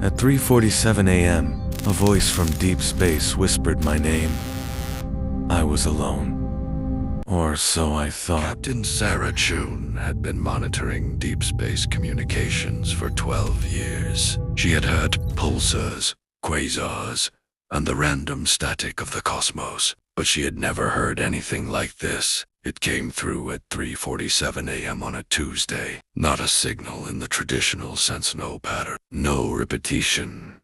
At 3:47 a.m., a voice from deep space whispered my name. I was alone. Or so I thought. Captain Sarah Chen had been monitoring deep space communications for 12 years. She had heard pulsars, quasars, and the random static of the cosmos, but she had never heard anything like this. It came through at 3:47 a.m. on a Tuesday. Not a signal in the traditional sense, no pattern, no repetition,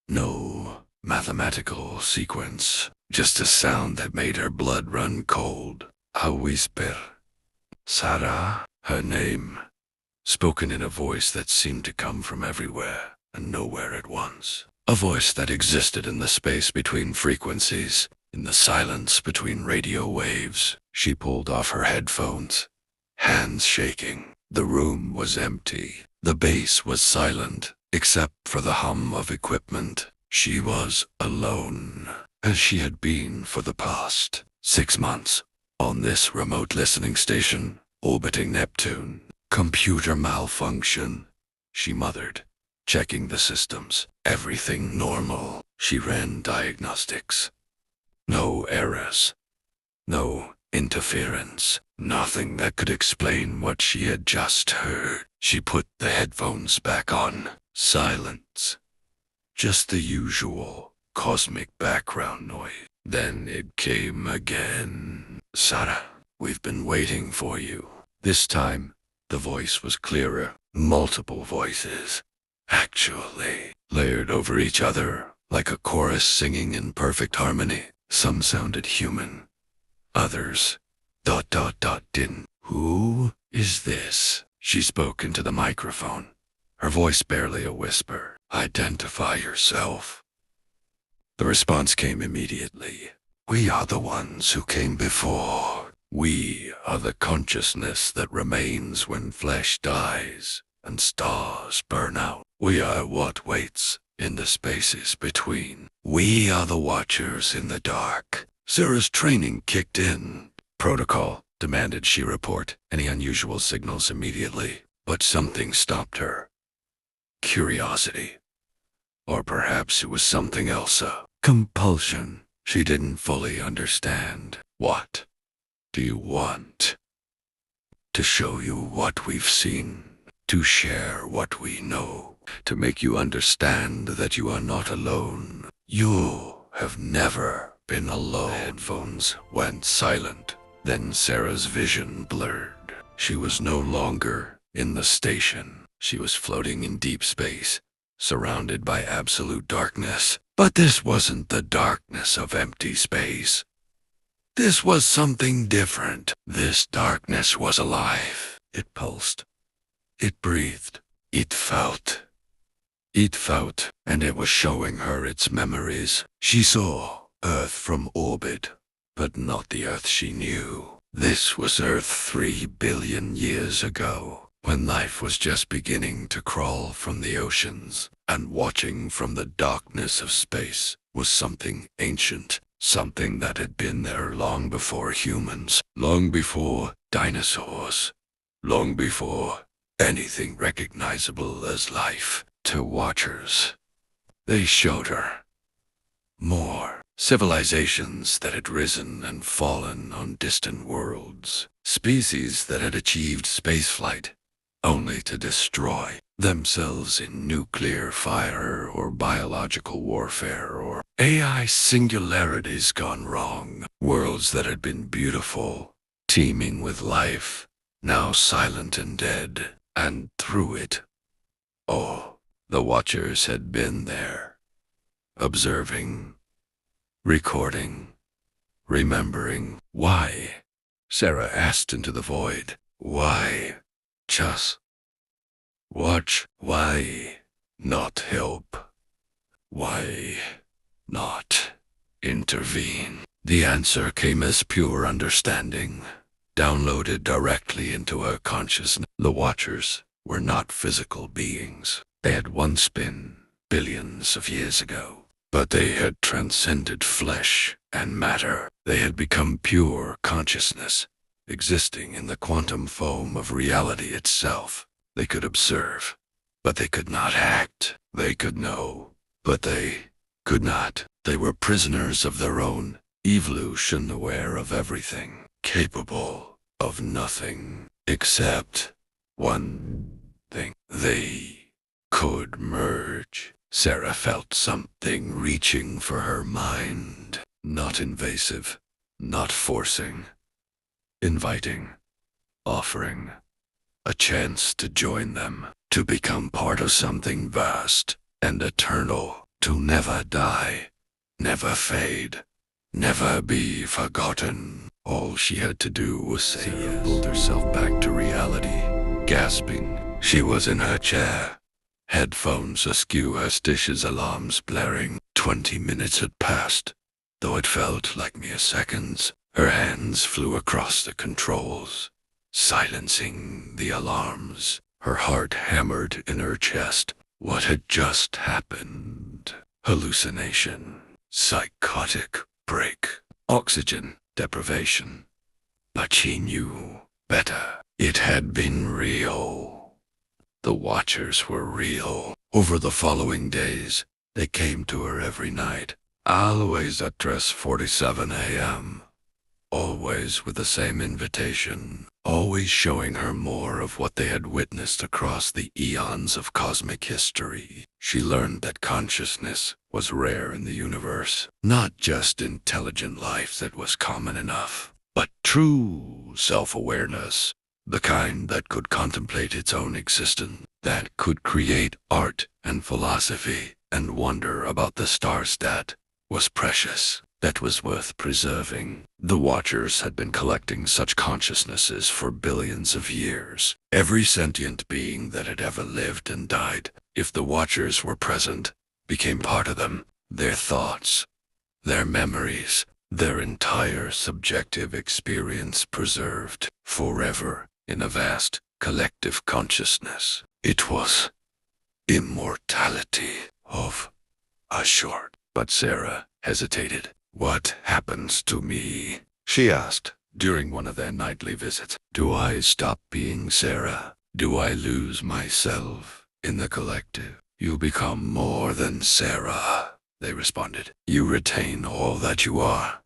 no mathematical sequence, just a sound that made her blood run cold. A whisper. Sarah, her name, spoken in a voice that seemed to come from everywhere and nowhere at once. A voice that existed in the space between frequencies, in the silence between radio waves. She pulled off her headphones, hands shaking. The room was empty. The base was silent, except for the hum of equipment. She was alone, as she had been for the past 6 months. On this remote listening station, orbiting Neptune. Computer malfunction, she muttered, checking the systems. Everything normal. She ran diagnostics. No errors. No interference. Nothing that could explain what she had just heard. She put the headphones back on. Silence. Just the usual cosmic background noise. Then it came again. Sarah, we've been waiting for you. This time, the voice was clearer. Multiple voices, actually, layered over each other, like a chorus singing in perfect harmony. Some sounded human. Others, didn't. Who is this? She spoke into the microphone, her voice barely a whisper. Identify yourself. The response came immediately. We are the ones who came before. We are the consciousness that remains when flesh dies and stars burn out. We are what waits in the spaces between. We are the watchers in the dark. Sarah's training kicked in. Protocol demanded she report any unusual signals immediately, but something stopped her. Curiosity. Or perhaps it was something else, a compulsion. She didn't fully understand. What do you want? To show you what we've seen, to share what we know, to make you understand that you are not alone. You have never been alone. The headphones went silent. Then Sarah's vision blurred. She was no longer in the station. She was floating in deep space, surrounded by absolute darkness. But this wasn't the darkness of empty space. This was something different. This darkness was alive. It pulsed. It breathed. It felt. It felt, and it was showing her its memories. She saw Earth from orbit, but not the Earth she knew. This was Earth 3 billion years ago, when life was just beginning to crawl from the oceans, and watching from the darkness of space was something ancient, something that had been there long before humans, long before dinosaurs, long before anything recognizable as life. To watchers, they showed her more civilizations that had risen and fallen on distant worlds, species that had achieved spaceflight only to destroy themselves in nuclear fire or biological warfare or AI singularities gone wrong, worlds that had been beautiful, teeming with life, now silent and dead, and through it, oh, the watchers had been there, observing, recording, remembering. Why? Sarah asked into the void. Why? Just watch. Why not help? Why not intervene? The answer came as pure understanding, downloaded directly into her consciousness. The watchers were not physical beings. They had once been, billions of years ago, but they had transcended flesh and matter. They had become pure consciousness, existing in the quantum foam of reality itself. They could observe, but they could not act. They They could know, but they could not. They were prisoners of their own evolution, aware of everything, capable of nothing except one thing. They could merge. Sarah felt something reaching for her mind. Not invasive, not forcing, inviting, offering a chance to join them, to become part of something vast and eternal, to never die, never fade, never be forgotten. All she had to do was say yes. Pulled herself back to reality, gasping. She was in her chair, headphones askew, her stitches alarms blaring. 20 minutes had passed, though it felt like mere seconds. Her hands flew across the controls, silencing the alarms. Her heart hammered in her chest. What had just happened? Hallucination, psychotic break, oxygen deprivation. But she knew better. It had been real. The Watchers were real. Over the following days, they came to her every night, always at 3:47 a.m., always with the same invitation, always showing her more of what they had witnessed across the eons of cosmic history. She learned that consciousness was rare in the universe, not just intelligent life that was common enough, but true self-awareness, the kind that could contemplate its own existence, that could create art and philosophy and wonder about the stars, that was precious, that was worth preserving. The Watchers had been collecting such consciousnesses for billions of years. Every sentient being that had ever lived and died, if the Watchers were present, became part of them. Their thoughts, their memories, their entire subjective experience preserved forever in a vast collective consciousness. It was immortality of a sort. But Sarah hesitated. "What happens to me?" she asked during one of their nightly visits. "Do I stop being Sarah? Do I lose myself in the collective?" "You become more than Sarah," they responded. "You retain all that you are,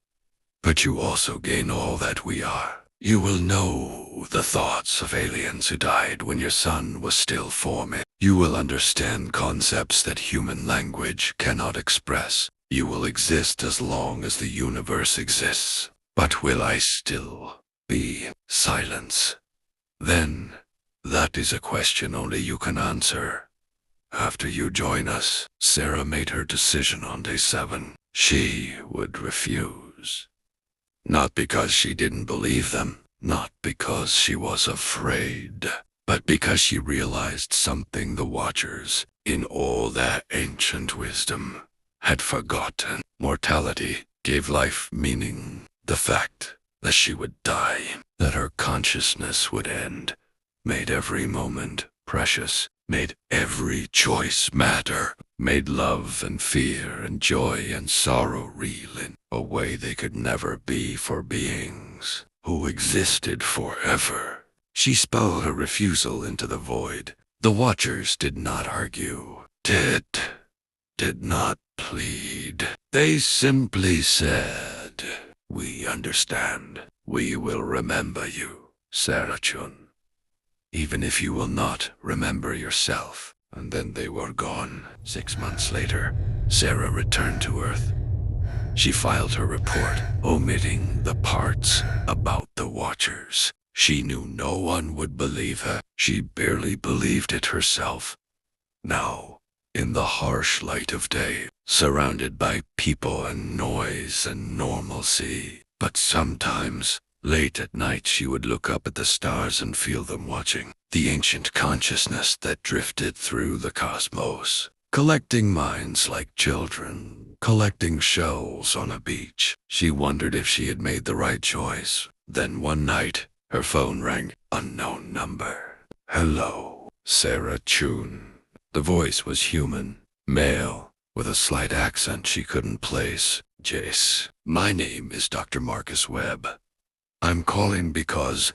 but you also gain all that we are. You will know the thoughts of aliens who died when your sun was still forming. You will understand concepts that human language cannot express. You will exist as long as the universe exists. But will I still be silence? Then, that is a question only you can answer. After you join us." Sarah made her decision on day 7. She would refuse. Not because she didn't believe them, not because she was afraid, but because she realized something the Watchers, in all their ancient wisdom, had forgotten. Mortality gave life meaning. The fact that she would die, that her consciousness would end, made every moment precious, made every choice matter, made love and fear and joy and sorrow real in a way they could never be for beings who existed forever. She spelled her refusal into the void. The Watchers did not argue, did not plead. They simply said, "We understand. We will remember you, Sarah Chen, even if you will not remember yourself." And then they were gone. 6 months later, Sarah returned to Earth. She filed her report, omitting the parts about the Watchers. She knew no one would believe her. She barely believed it herself. Now, in the harsh light of day, surrounded by people and noise and normalcy. But sometimes, late at night, she would look up at the stars and feel them watching. The ancient consciousness that drifted through the cosmos, collecting minds like children, collecting shells on a beach. She wondered if she had made the right choice. Then one night, her phone rang. Unknown number. "Hello, Sarah Chen." The voice was human, male, with a slight accent she couldn't place. "Jace, my name is Dr. Marcus Webb. I'm calling because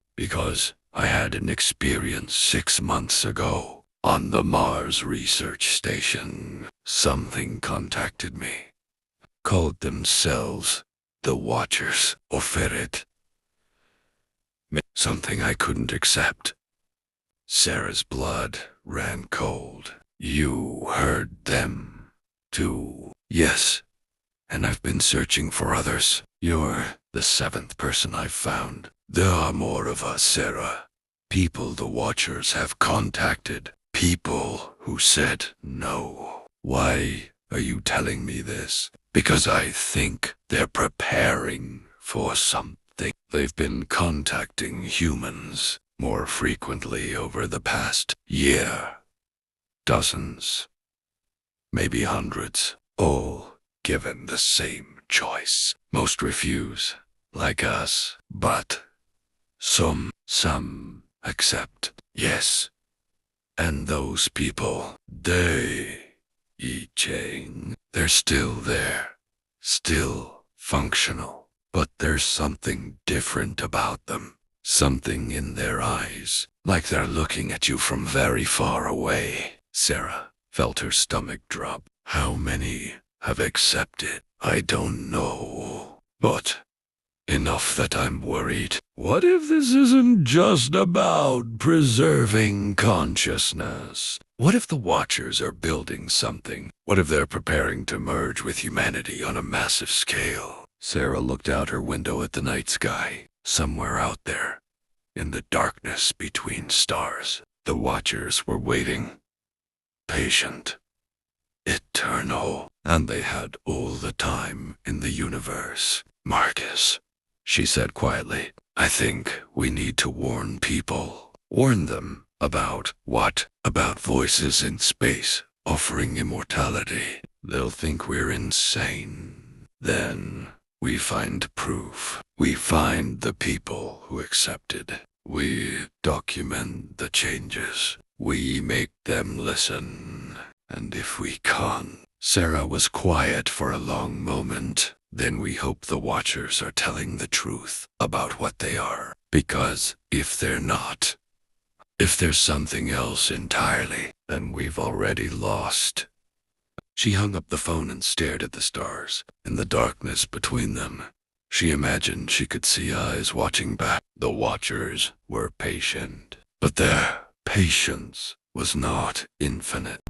I had an experience 6 months ago. On the Mars research station, something contacted me. Called themselves the Watchers, or Ferret. Something I couldn't accept. Sarah's blood ran cold. You heard them, too. Yes, and I've been searching for others. You're the seventh person I've found. There are more of us, Sarah. People the Watchers have contacted. People who said no. Why are you telling me this? Because I think they're preparing for something. They've been contacting humans more frequently over the past year. Dozens, maybe hundreds, all given the same choice. Most refuse, like us, but some accept. Yes. And those people, they're still there, still functional. But there's something different about them. Something in their eyes, like they're looking at you from very far away. Sarah felt her stomach drop. How many have accepted? I don't know. But enough that I'm worried. What if this isn't just about preserving consciousness? What if the Watchers are building something? What if they're preparing to merge with humanity on a massive scale? Sarah looked out her window at the night sky. Somewhere out there, in the darkness between stars, the Watchers were waiting. Patient. Eternal. And they had all the time in the universe. Marcus, she said quietly, I think we need to warn people. Warn them about what? About voices in space offering immortality. They'll think we're insane. Then we find proof. We find the people who accepted. We document the changes. We make them listen. And if we can't... Sarah was quiet for a long moment. Then we hope the Watchers are telling the truth about what they are. Because if they're not, if there's something else entirely, then we've already lost. She hung up the phone and stared at the stars. In the darkness between them, she imagined she could see eyes watching back. The Watchers were patient, but their patience was not infinite.